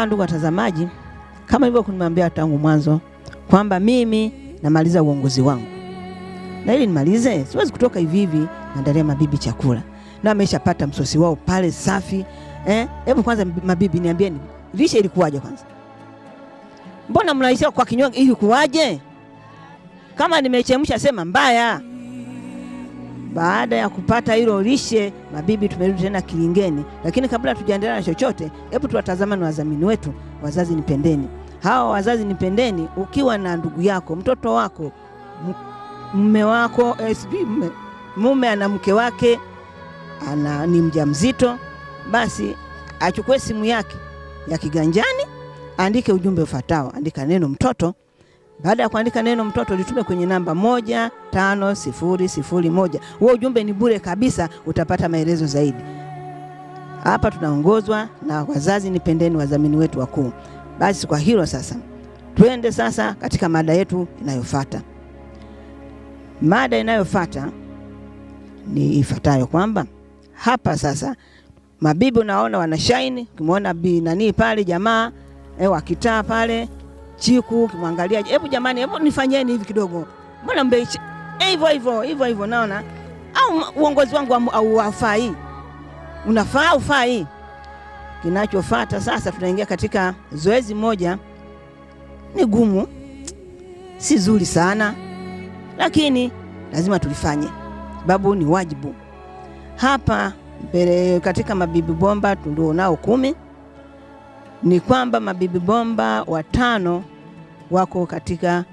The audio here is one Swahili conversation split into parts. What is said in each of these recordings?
Ndugu watazamaji, kama hivyo kunimwambia tangu mwanzo kwamba mimi namaliza uongozi wangu. Na ili nimalize, siwezi kutoka hivi hivi naandalia mabibi chakula. Na ameshapata msosi wao pale safi. Hebu kwanza mabibi niambieni, lishe ilikuwaje kwanza? Mbona mnaishia kwa kinyonge hivi kuwaje? Kama nimechemsha sema mbaya. Baada ya kupata hilo lishe, mabibi tumerudi tena kilingeni. Lakini kabla tujaendelea na chochote, hebu tuwatazame na wadhamini wetu, Wazazi Nipendeni. Hawa Wazazi Nipendeni, ukiwa na ndugu yako, mtoto wako, mume wako, mume ana mke wake, ni mjamzito, basi achukue simu yake ya kiganjani, andike ujumbe ufuatao. Andika neno mtoto. Baada ya kuandika neno mtoto, litume kwenye namba 15001. Huo ujumbe ni bure kabisa, utapata maelezo zaidi. Hapa tunaongozwa na Wazazi Nipendeni, wadhamini wetu wakuu. Basi kwa hilo sasa, twende sasa katika mada yetu inayofuata. Mada inayofuata ni ifuatayo kwamba hapa sasa mabibi unaona wanashine. Ukimwona nani pale jamaa wakitaa pale chiku, ukimwangalia, hebu jamani, hebu nifanyeni hivi kidogo, mbona mbeichi hivyo naona au uongozi wangu au wafai, unafaa ufai. Kinachofuata sasa, tunaingia katika zoezi moja, ni gumu, si zuri sana, lakini lazima tulifanye sababu ni wajibu. Hapa mbele katika mabibi bomba tulionao 10, ni kwamba mabibi bomba 5 wako katika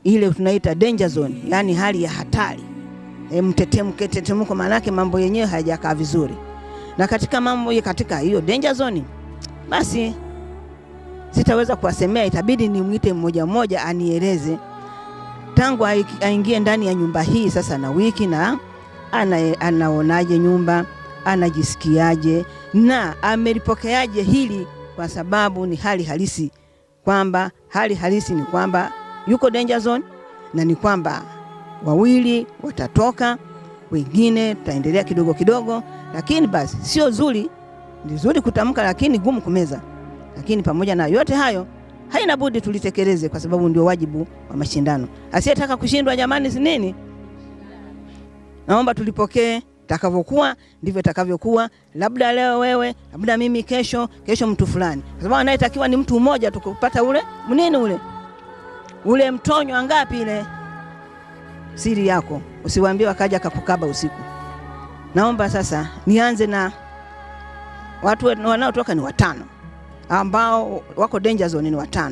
ile tunaita danger zone, yani hali ya hatari. Mtetemko, maana yake mambo yenyewe hayajakaa vizuri. Na katika mambo katika hiyo danger zone, basi sitaweza kuwasemea, itabidi nimuite mmoja mmoja anieleze tangu aingie ndani ya nyumba hii sasa na wiki, na anaonaje nyumba, anajisikiaje na amelipokeaje hili, kwa sababu ni hali halisi. Kwamba hali halisi ni kwamba yuko danger zone, na ni kwamba wawili watatoka, wengine taendelea kidogo kidogo. Lakini basi sio zuri, ni zuri kutamka lakini gumu kumeza. Lakini pamoja na yote hayo, haina budi tulitekeleze, kwa sababu ndio wajibu wa mashindano. Asiyetaka kushindwa jamani, si nini? Naomba tulipokee takavyokuwa ndivyo takavyokuwa. Labda leo wewe, labda mimi kesho mtu fulani. Kwa sababu anayetakiwa ni mtu mmoja tukupata ule mnini ule mtonyo ngapi ile siri yako. Usiwaambie wakaja kakukaba usiku. Naomba sasa nianze na watu wanaotoka ni 5 ambao wako danger zone, ni 5.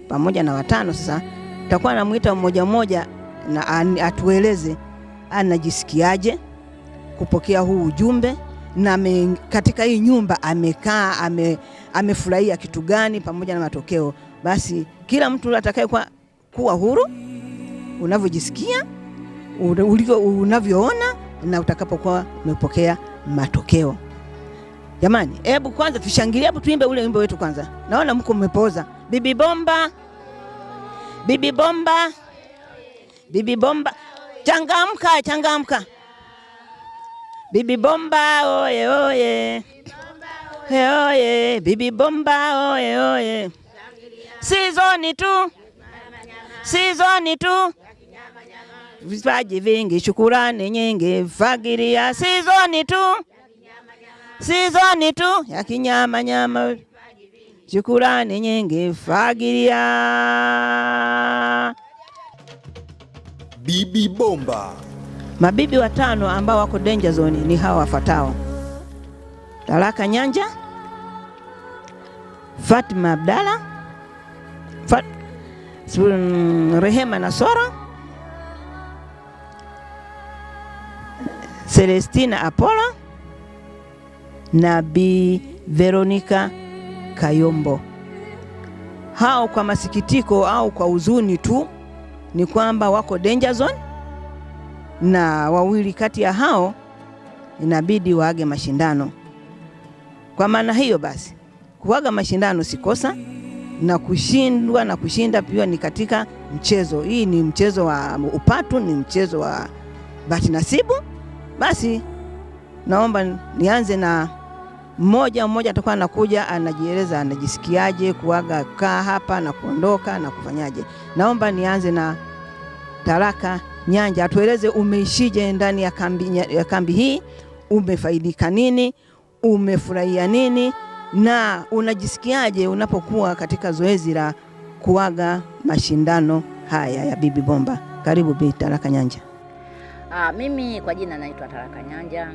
Pamoja na 5 sasa tutakuwa namuita mmoja mmoja na atueleze anajisikiaje kupokea huu ujumbe, na katika hii nyumba amekaa amefurahia kitu gani pamoja na matokeo. Basi kila mtu atakaye kuwa huru unavyojisikia, unavyoona na utakapokuwa umepokea matokeo. Jamani, hebu kwanza tushangilie, hebu tuimbe ule wimbo wetu kwanza. Naona mko mmepoza. Bibi bomba, bibi bomba, bibi bomba, changamka. Bibi bomba oye oye, oye bibi bomba oye oye. Sizoni tu vipaji vingi, shukurani nyingi, fagiria. Sizoni tu ya kinyama nyama, shukurani nyingi, fagiria. Bibi bomba. Mabibi 5 ambao wako danger zone ni hawa wafuatao: Talaka Nyanja, Fatima Abdalla, Rehema Nasoro, Celestina Apollo na Bi Veronica Kayombo. Hao kwa masikitiko au kwa huzuni tu ni kwamba wako danger zone, na 2 kati ya hao inabidi waage mashindano. Kwa maana hiyo basi, kuaga mashindano si kosa, na kushindwa na kushinda pia ni katika mchezo. Hii ni mchezo wa upatu, ni mchezo wa bahati nasibu. Basi naomba nianze na mmoja atakuwa anakuja anajieleza anajisikiaje kuaga kaa hapa na kuondoka na kufanyaje. Naomba nianze na Taraka Nyanja, atueleze umeishije ndani ya kambi hii, umefaidika nini, umefurahia nini na unajisikiaje unapokuwa katika zoezi la kuaga mashindano haya ya Bibi Bomba. Karibu Bi Taraka Nyanja. Mimi kwa jina naitwa Taraka Nyanja.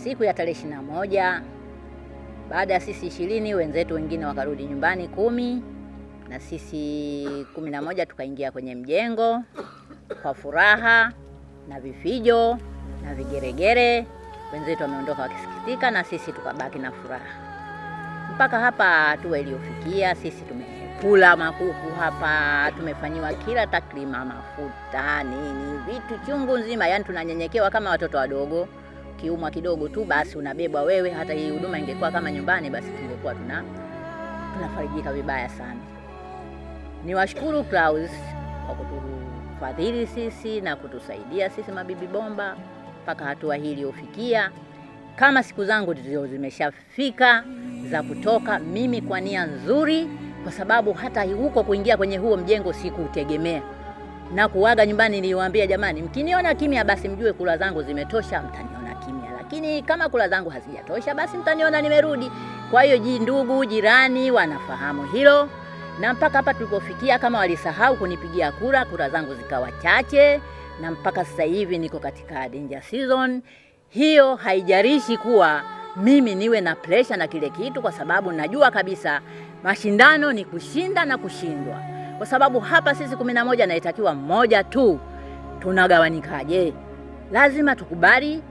Siku ya tarehe 21 baada ya sisi 20 wenzetu wengine wakarudi nyumbani 10 na sisi 11 tukaingia kwenye mjengo kwa furaha na vifijo na vigeregere. Wenzetu wameondoka wakisikitika na sisi tukabaki na furaha. Mpaka hapa hatua iliyofikia, sisi tumekula makuku hapa, tumefanyiwa kila takrima, mafuta nini, vitu chungu nzima, yani tunanyenyekewa kama watoto wadogo. Kiumwa kidogo tu basi unabebwa wewe. Hata hii huduma ingekuwa kama nyumbani basi tungekuwa tunafarijika vibaya sana. Niwashukuru Clouds kwa kutufadhili sisi na kutusaidia sisi mabibi bomba mpaka hatua hii iliyofikia. Kama siku zangu ndizo zimeshafika za kutoka, mimi kwa nia nzuri, kwa sababu hata huko kuingia kwenye huo mjengo sikutegemea. Na kuaga nyumbani niliwaambia, jamani, mkiniona kimya basi mjue kula zangu zimetosha, mtaniona kimya. Lakini kama kula zangu hazijatosha basi mtaniona nimerudi. Kwa hiyo ndugu jirani wanafahamu hilo. Na mpaka hapa tulipofikia, kama walisahau kunipigia kura zangu zikawa chache, na mpaka sasa hivi niko katika danger season. Hiyo haijarishi kuwa mimi niwe na pressure na kile kitu, kwa sababu najua kabisa mashindano ni kushinda na kushindwa. Kwa sababu hapa sisi 11 naitakiwa mmoja tu. Tunagawanikaje? Lazima tukubali,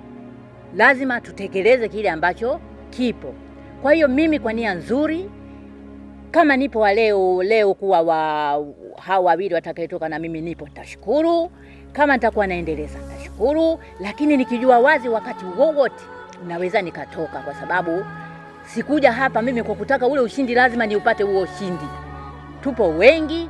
lazima tutekeleze kile ambacho kipo. Kwa hiyo mimi kwa nia nzuri, kama nipo wa leo kuwa hawa wawili watakayetoka na mimi nipo, nitashukuru. Kama nitakuwa naendeleza nitashukuru, lakini nikijua wazi wakati wowote naweza nikatoka, kwa sababu sikuja hapa mimi kwa kutaka ule ushindi, lazima niupate huo ushindi. Tupo wengi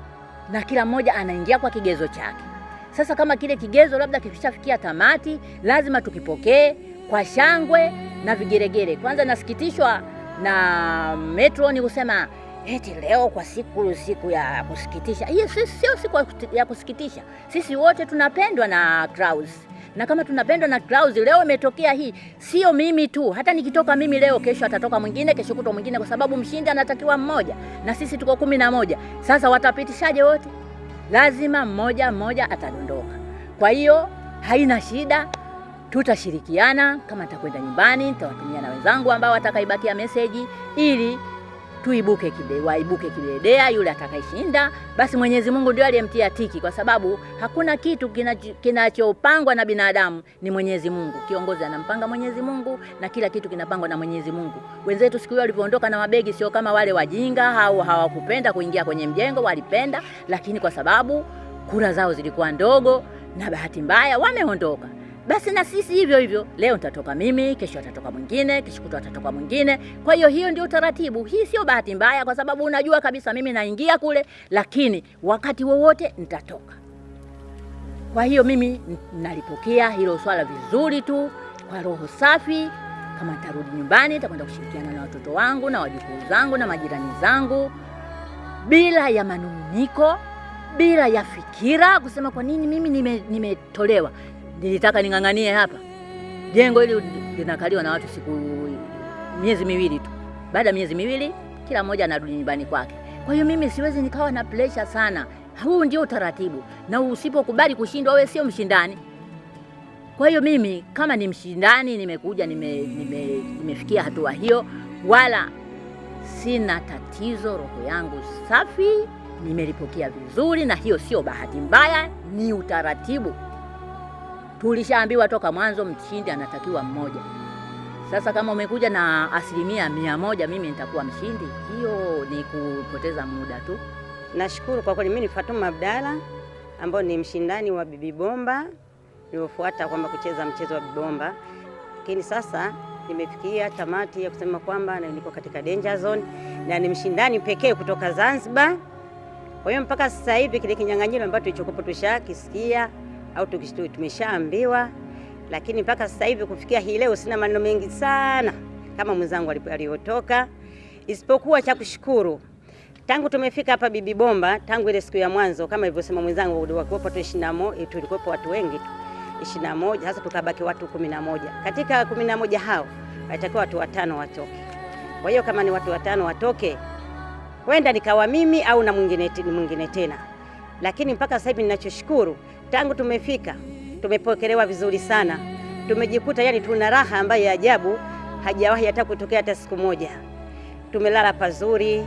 na kila mmoja anaingia kwa kigezo chake. Sasa kama kile kigezo labda kishafikia tamati, lazima tukipokee kwa shangwe na vigeregere. Kwanza nasikitishwa na Metro ni kusema eti leo kwa siku ya kusikitisha. Hiyo sio siku ya kusikitisha. Sisi wote tunapendwa na Clouds. Na kama tunapendwa na Clouds, leo imetokea hii, sio mimi tu. Hata nikitoka mimi leo, kesho atatoka mwingine, kesho kutwa mwingine, kwa sababu mshindi anatakiwa mmoja. Na sisi tuko 11. Sasa watapitishaje wote? Lazima mmoja atadondoka. Kwa hiyo haina shida, tutashirikiana. Kama nitakwenda nyumbani, nitawatumia na wenzangu ambao watakaibakia message ili waibuke kidedea. Yule atakayeshinda basi Mwenyezi Mungu ndiye aliyemtia tiki, kwa sababu hakuna kitu kinachopangwa na binadamu, ni Mwenyezi Mungu. Kiongozi anampanga Mwenyezi Mungu na kila kitu kinapangwa na Mwenyezi Mungu. Wenzetu siku hiyo walipoondoka na mabegi sio kama wale wajinga au hawakupenda kuingia kwenye mjengo, walipenda, lakini kwa sababu kura zao zilikuwa ndogo na bahati mbaya wameondoka. Basi na sisi hivyo hivyo, leo nitatoka mimi, kesho atatoka mwingine, kesho kutwa atatoka mwingine. Kwa hiyo ndio utaratibu. Hii sio bahati mbaya, kwa sababu unajua kabisa mimi naingia kule, lakini wakati wowote nitatoka. Kwa hiyo mimi nalipokea hilo swala vizuri tu, kwa roho safi. Kama nitarudi nyumbani, nitakwenda kushirikiana na watoto wangu na wajukuu zangu na majirani zangu, bila ya manunguniko, bila ya fikira kusema kwa nini mimi nimetolewa. Nilitaka ninganganie hapa. Jengo hili linakaliwa na watu miezi miwili tu. Baada ya miezi miwili kila mmoja anarudi nyumbani kwake. Kwa hiyo mimi siwezi nikawa na pressure sana. Huu ndio utaratibu. Na usipokubali kushindwa, wewe sio mshindani. Kwa hiyo mimi kama ni mshindani, nimekuja nimefikia hatua hiyo, wala sina tatizo, roho yangu safi, nimelipokea vizuri, na hiyo sio bahati mbaya, ni utaratibu. Tulishaambiwa toka mwanzo mshindi anatakiwa mmoja. Sasa kama umekuja na 100%, mimi nitakuwa mshindi, hiyo ni kupoteza muda tu. Nashukuru kwa kweli. Mimi ni Fatuma Abdalla ambao ni mshindani wa Bibi Bomba. Nilifuata kwamba kucheza mchezo wa Bibi Bomba. Lakini sasa nimefikia tamati ya kusema kwamba niko katika danger zone na ni mshindani pekee kutoka Zanzibar. Kwa hiyo mpaka sasa hivi kile kinyang'anyiro ambacho tulichokuwa tushakisikia au tumeshaambiwa, lakini mpaka sasa hivi kufikia hii leo sina maneno mengi sana. kama mwenzangu aliyotoka, isipokuwa cha kushukuru. Tangu tumefika hapa Bibi Bomba, tangu ile siku ya mwanzo kama ilivyosema mwenzangu, walikuwa watu 21, tulikuwa watu wengi tu 21, sasa tukabaki watu 11. Katika 11 hao walitakiwa watu 5 watoke. Kwa hiyo kama ni watu 5 watoke, wenda nikawa mimi au na mwingine tena. Lakini mpaka sasa hivi ninachoshukuru, tangu tumefika tumepokelewa vizuri sana. Tumejikuta yani tuna raha ambayo ya ajabu hajawahi hata kutokea hata siku moja. Tumelala pazuri,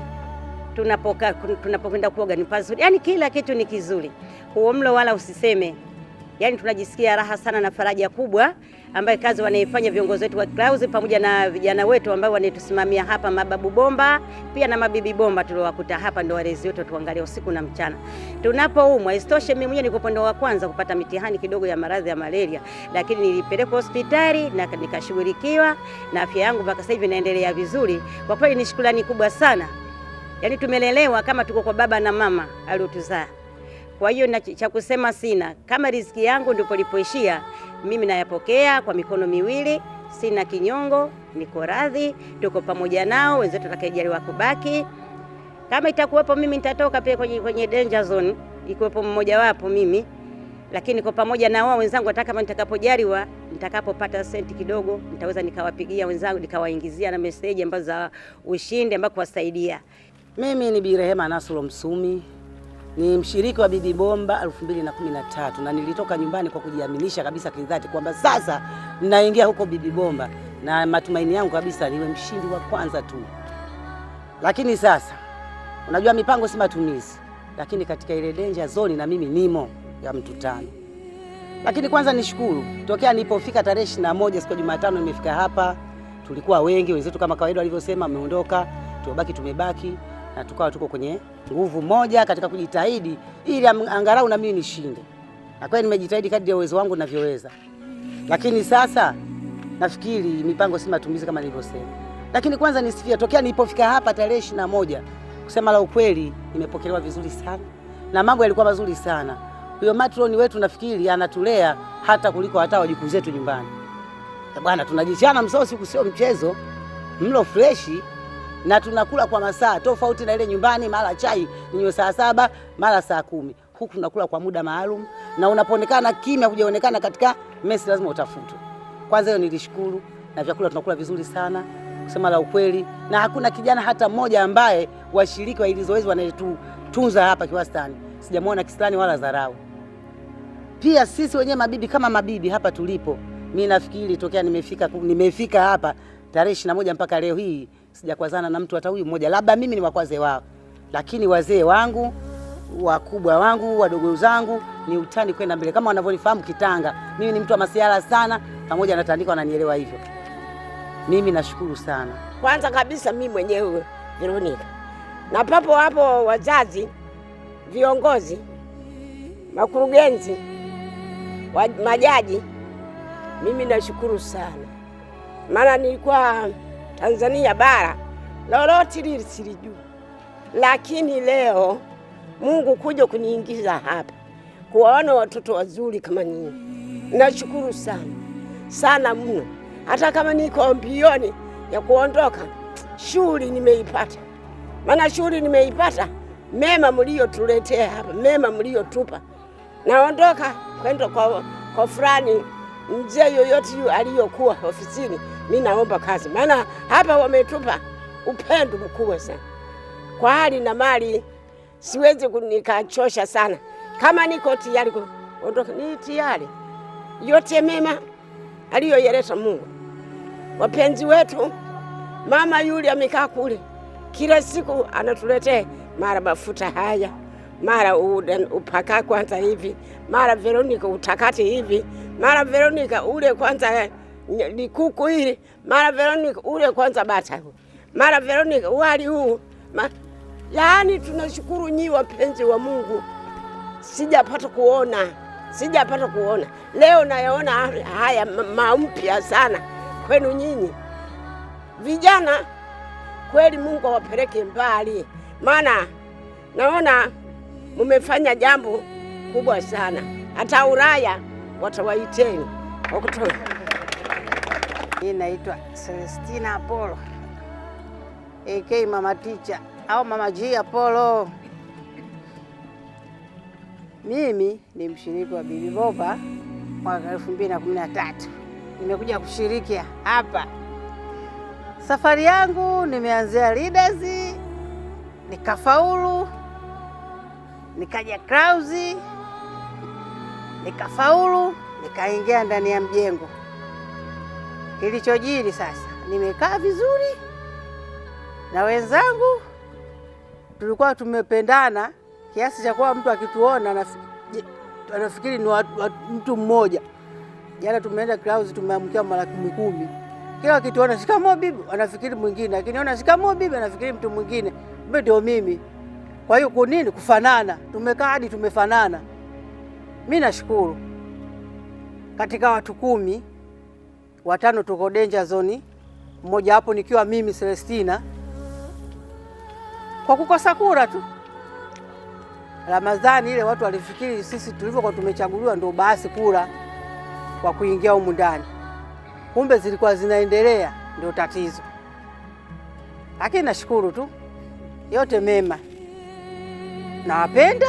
tunapokwenda kuoga ni pazuri. Yani kila kitu ni kizuri. Huo mlo wala usiseme. Yani tunajisikia raha sana na faraja kubwa ambayo kazi wanaifanya viongozi wetu wa Clouds pamoja na vijana wetu ambao wanatusimamia hapa, mababu bomba pia na mabibi bomba tuliowakuta hapa, ndio walezi wetu tuangalie usiku na mchana tunapoumwa. Isitoshe mimi mwenyewe niko upande wa kwanza kupata mitihani kidogo ya maradhi ya malaria, lakini nilipelekwa hospitali na nikashughulikiwa na afya yangu mpaka sasa hivi inaendelea vizuri. Kwa kweli ni shukrani kubwa sana. Yani tumelelewa kama tuko kwa baba na mama aliotuzaa. Kwa hiyo cha kusema sina. Kama riziki yangu ndipo lipoishia, mimi nayapokea kwa mikono miwili, sina kinyongo, niko radhi, tuko pamoja nao, wenzetu watakayejaliwa kubaki. Kama itakuwepo mimi nitatoka pia kwenye danger zone, ikuwepo mmoja wapo mimi, lakini kwa pamoja na wao wenzangu, hata kama nitakapojaliwa, nitakapopata senti kidogo, nitaweza nikawapigia wenzangu, nikawaingizia na message ambazo za ushindi ambao kuwasaidia. Mimi ni Bi Rehema Nasoro Msumi. Ni mshiriki wa Bibi Bomba 2013 na nilitoka nyumbani kwa kujiaminisha kabisa kidhati kwamba sasa ninaingia huko Bibi Bomba na matumaini yangu kabisa niwe mshindi wa kwanza tu. Lakini sasa unajua mipango si matumizi, lakini katika ile danger zone na mimi nimo ya mtu 5. Lakini kwanza nishukuru, tokea nilipofika tarehe 21 siku ya Jumatano nimefika hapa, tulikuwa wengi, wenzetu kama kawaida walivyosema wameondoka, tubaki tumebaki na tukawa tuko kwenye nguvu moja katika kujitahidi ili angalau na mimi nishinde. Na kweli nimejitahidi kadri ya uwezo wangu ninavyoweza. Lakini sasa nafikiri mipango si matumizi kama nilivyosema. Lakini kwanza nisifia, tokea nilipofika hapa tarehe 21, kusema la ukweli nimepokelewa vizuri sana na mambo yalikuwa mazuri sana. Huyo matroni wetu nafikiri anatulea hata kuliko hata wajukuu zetu nyumbani. Bwana, tunajichana msosi huku sio mchezo. Mlo freshi na tunakula kwa masaa tofauti na ile nyumbani, mara chai ninywe saa 7, mara saa 10. Huku tunakula kwa muda maalum na unapoonekana kimya hujaonekana katika mesi lazima utafutwe. Kwanza hiyo nilishukuru, na vyakula tunakula vizuri sana kusema la ukweli, na hakuna kijana hata mmoja ambaye washiriki wa hili zoezi wanayetutunza hapa Kiwastani sijamuona kisirani wala dharau. Pia sisi wenyewe mabibi kama mabibi hapa tulipo, mimi nafikiri tokea nimefika hapa tarehe 21 mpaka leo hii sijakwazana na mtu hata huyu mmoja, labda mimi ni wakwaze wao, lakini wazee wangu, wakubwa wangu, wadogo zangu ni utani kwenda mbele. Kama wanavyonifahamu Kitanga, mimi ni mtu wa masiara sana, pamoja na Tandika wananielewa hivyo. Mimi nashukuru sana. Kwanza kabisa mimi mwenyewe Veronica, na papo hapo wazazi, viongozi, makurugenzi, majaji, mimi nashukuru sana. Maana nilikuwa Tanzania bara lolote lile silijua, lakini leo Mungu kuja kuniingiza hapa kuwaona watoto wazuri kama nyinyi, nashukuru sana sana mno. Hata kama niko mbioni ya kuondoka, shughuli nimeipata. Maana shughuli nimeipata, mema mliotuletea hapa, mema mliotupa. Naondoka kwenda kwa fulani, mzee yoyote yule aliyokuwa ofisini, mimi naomba kazi. Maana hapa wametupa upendo mkubwa sana. Kwa hali na mali siwezi nikachosha sana. Kama niko tayari kuondoka, ni tayari. Yote mema aliyoyaleta Mungu. Wapenzi wetu, mama yule amekaa kule, kila siku anatuletea mara mafuta haya, mara upaka kwanza hivi, mara Veronica utakate hivi, mara Veronica ule kwanza ni kuku hili, mara Veronica ule kwanza bata, mara Veronica wali huu. Yaani tunashukuru nyinyi wapenzi wa Mungu. Sijapata kuona. Leo nayaona haya mampya sana kwenu nyinyi. Vijana kweli Mungu awapeleke mbali. Maana naona mmefanya jambo kubwa sana. Hata Ulaya watawaiteni. Mimi naitwa Celestina Apollo AK Mama Ticha au Mama G Apollo. Mimi ni mshiriki wa Bibi Bomba mwaka 2013. Nimekuja kushiriki hapa. Safari yangu nimeanzia Leaders, nikafaulu, nikaja Clouds, nikafaulu, nikaingia ndani ya mjengo. Kilichojiri sasa, nimekaa vizuri na wenzangu, tulikuwa tumependana kiasi cha kuwa mtu akituona anafikiri ni mtu mmoja. Jana tumeenda Clouds, tumeamkia mara 10. Kila akituona shikamoo bibi anafikiri mwingine, akiniona shikamoo bibi anafikiri mtu mwingine. Kumbe ndio mimi. Kwa hiyo kwa nini kufanana? Tumekaa hadi tumefanana. Mimi nashukuru. Katika watu 10, 5 tuko danger zone. Mmoja hapo nikiwa mimi Celestina. Kwa kukosa kura tu. Ramadhani ile watu walifikiri sisi tulivyokuwa tumechaguliwa ndio basi kura kwa kuingia humu ndani. Kumbe zilikuwa zinaendelea, ndio tatizo. Lakini nashukuru tu. Yote mema. Nawapenda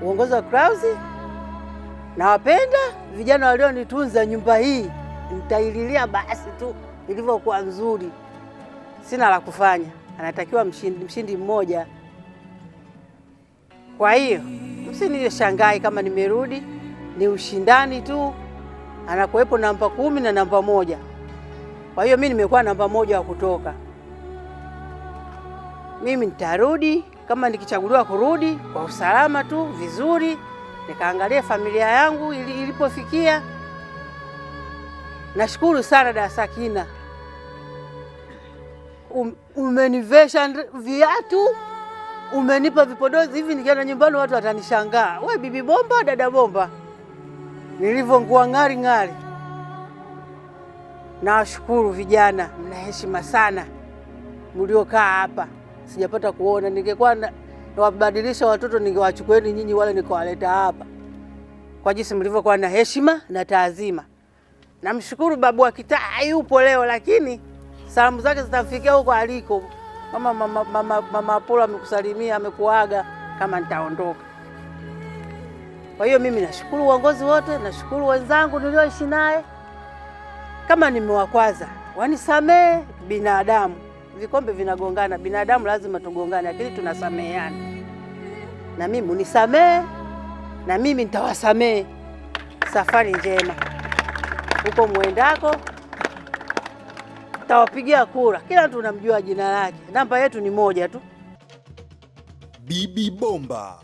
uongozi wa Clouds. Nawapenda vijana walionitunza nyumba hii. Nitaililia basi tu ilivyokuwa nzuri. Sina la kufanya. Anatakiwa mshindi mmoja. Kwa hiyo msinishangae kama nimerudi, ni ushindani tu. Anakuwepo namba 10 na namba 1. Kwa hiyo mimi nimekuwa namba 1 wa kutoka. Mimi nitarudi kama nikichaguliwa kurudi kwa usalama tu vizuri, nikaangalia familia yangu ilipofikia. Nashukuru sana Dada Sakina. Umenivesha viatu, umenipa vipodozi hivi nikienda nyumbani watu watanishangaa. Wewe Bibi Bomba, Dada Bomba. Nilivyokuwa ngari ngari. Nashukuru vijana, mna heshima sana. Mliokaa hapa. Sijapata kuona, ningekuwa nawabadilisha watoto ningewachukueni nyinyi wale nikawaleta hapa. Kwa jinsi mlivyokuwa na heshima na taazima. Namshukuru babu wa kitaa yupo leo, lakini salamu zake zitamfikia huko aliko. Mama Apollo amekusalimia, amekuaga kama nitaondoka. Kwa hiyo mimi nashukuru uongozi wote, nashukuru wenzangu nilioishi naye. Kama nimewakwaza, wanisamee. Binadamu, vikombe vinagongana, binadamu lazima tugongane, lakini tunasameheana. Na mimi unisamee, na mimi nitawasamee. Safari njema. Huko muendako, tawapigia kura. Kila mtu unamjua jina lake. Namba yetu ni 1 tu. Bibi Bomba.